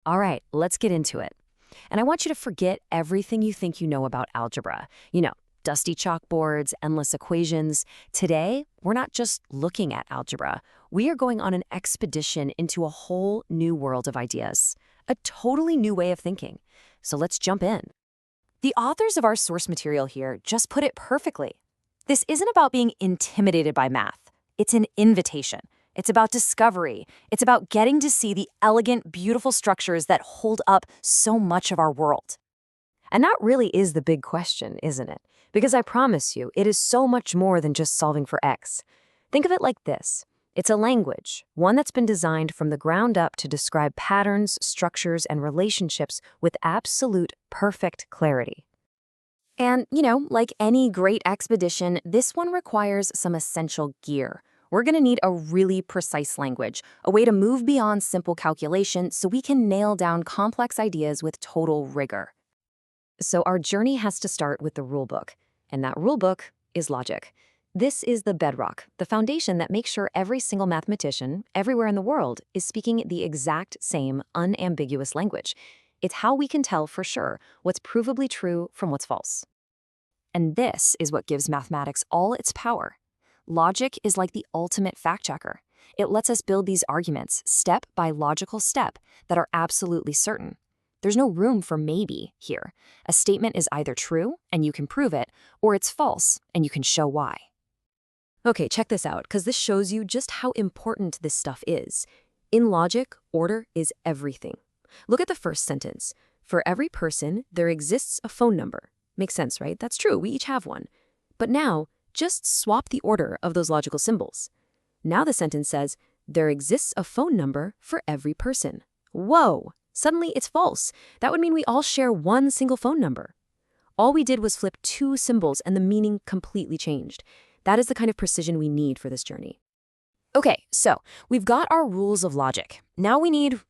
All right, let's get into it. And I want you to forget everything you think you know about algebra. Dusty chalkboards, endless equations. Today, we're not just looking at algebra. We are going on an expedition into a whole new world of ideas, a totally new way of thinking. So let's jump in. The authors of our source material here just put it perfectly. This isn't about being intimidated by math. It's an invitation. It's about discovery. It's about getting to see the elegant, beautiful structures that hold up so much of our world. And that really is the big question, isn't it? Because I promise you, it is so much more than just solving for x. Think of it like this. It's a language, one that's been designed from the ground up to describe patterns, structures, and relationships with absolute perfect clarity. And, like any great expedition, this one requires some essential gear. We're going to need a really precise language, a way to move beyond simple calculation so we can nail down complex ideas with total rigor. So our journey has to start with the rulebook, and that rulebook is logic. This is the bedrock, the foundation that makes sure every single mathematician, everywhere in the world, is speaking the exact same unambiguous language. It's how we can tell for sure what's provably true from what's false. And this is what gives mathematics all its power. Logic is like the ultimate fact-checker. It lets us build these arguments step by logical step that are absolutely certain. There's no room for maybe here. A statement is either true, and you can prove it, or it's false, and you can show why. Okay, check this out, because this shows you just how important this stuff is. In logic, order is everything. Look at the first sentence. For every person, there exists a phone number. Makes sense, right? That's true, we each have one. But now, just swap the order of those logical symbols. Now the sentence says, there exists a phone number for every person. Whoa! Suddenly it's false. That would mean we all share one single phone number. All we did was flip two symbols and the meaning completely changed. That is the kind of precision we need for this journey. Okay, so we've got our rules of logic. Now we need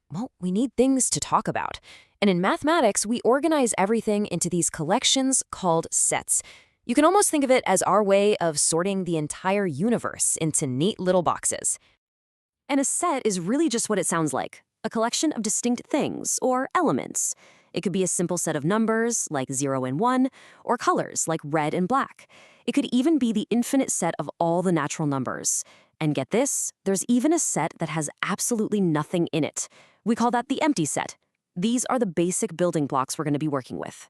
things to talk about. And in mathematics, we organize everything into these collections called sets. You can almost think of it as our way of sorting the entire universe into neat little boxes. And a set is really just what it sounds like, a collection of distinct things or elements. It could be a simple set of numbers, like 0 and 1, or colors, like red and black. It could even be the infinite set of all the natural numbers. And get this, there's even a set that has absolutely nothing in it. We call that the empty set. These are the basic building blocks we're going to be working with.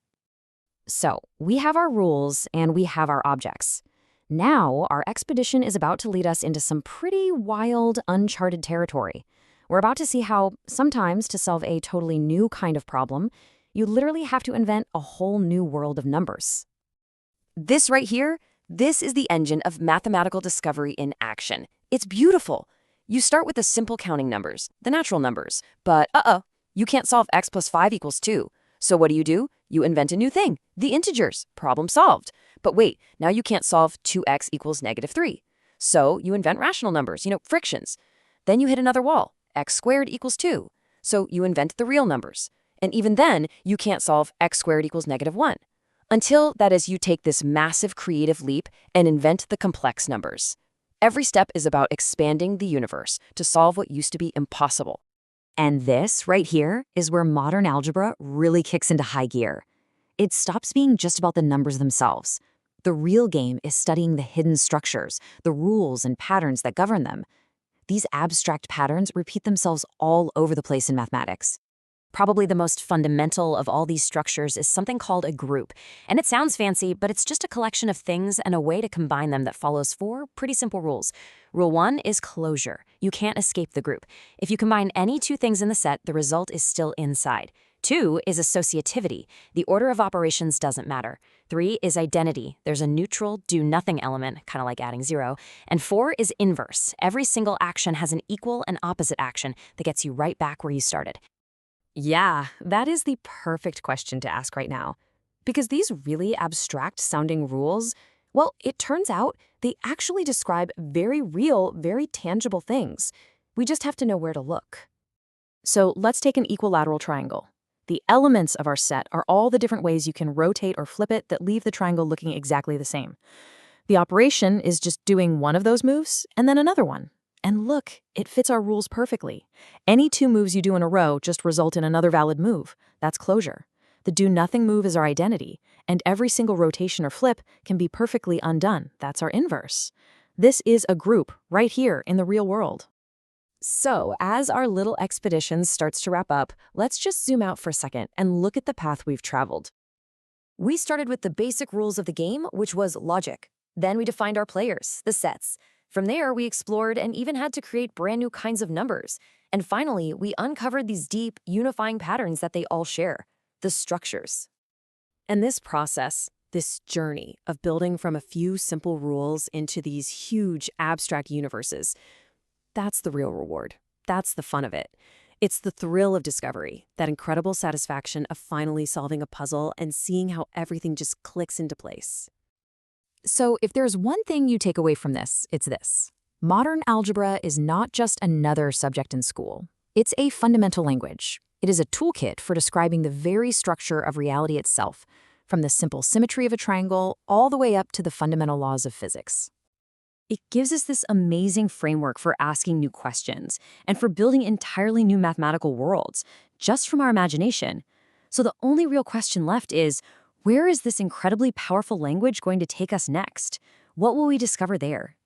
So, we have our rules and we have our objects. Now, our expedition is about to lead us into some pretty wild, uncharted territory. We're about to see how, sometimes to solve a totally new kind of problem, you literally have to invent a whole new world of numbers. This right here, this is the engine of mathematical discovery in action. It's beautiful. You start with the simple counting numbers, the natural numbers, but you can't solve x plus 5 equals 2. So what do? You invent a new thing, the integers. Problem solved. But wait, now you can't solve 2x equals negative 3. So you invent rational numbers, frictions. Then you hit another wall, x squared equals 2. So you invent the real numbers. And even then, you can't solve x squared equals negative 1. Until, that is, you take this massive creative leap and invent the complex numbers. Every step is about expanding the universe to solve what used to be impossible. And this, right here, is where modern algebra really kicks into high gear. It stops being just about the numbers themselves. The real game is studying the hidden structures, the rules and patterns that govern them. These abstract patterns repeat themselves all over the place in mathematics. Probably the most fundamental of all these structures is something called a group. And it sounds fancy, but it's just a collection of things and a way to combine them that follows 4 pretty simple rules. Rule 1 is closure. You can't escape the group. If you combine any 2 things in the set, the result is still inside. 2 is associativity. The order of operations doesn't matter. 3 is identity. There's a neutral, do-nothing element, kind of like adding 0. And 4 is inverse. Every single action has an equal and opposite action that gets you right back where you started. Yeah, that is the perfect question to ask right now. Because these really abstract-sounding rules, well, it turns out they actually describe very real, very tangible things. We just have to know where to look. So let's take an equilateral triangle. The elements of our set are all the different ways you can rotate or flip it that leave the triangle looking exactly the same. The operation is just doing one of those moves and then another one. And look, it fits our rules perfectly. Any two moves you do in a row just result in another valid move. That's closure. The do-nothing move is our identity, and every single rotation or flip can be perfectly undone. That's our inverse. This is a group right here in the real world. So, as our little expedition starts to wrap up, let's just zoom out for a second and look at the path we've traveled. We started with the basic rules of the game, which was logic. Then we defined our players, the sets. From there, we explored and even had to create brand new kinds of numbers. And finally, we uncovered these deep, unifying patterns that they all share, the structures. And this process, this journey of building from a few simple rules into these huge, abstract universes, that's the real reward. That's the fun of it. It's the thrill of discovery, that incredible satisfaction of finally solving a puzzle and seeing how everything just clicks into place. So if there's one thing you take away from this, it's this. Modern algebra is not just another subject in school. It's a fundamental language. It is a toolkit for describing the very structure of reality itself, from the simple symmetry of a triangle all the way up to the fundamental laws of physics. It gives us this amazing framework for asking new questions and for building entirely new mathematical worlds, just from our imagination. So the only real question left is, where is this incredibly powerful language going to take us next? What will we discover there?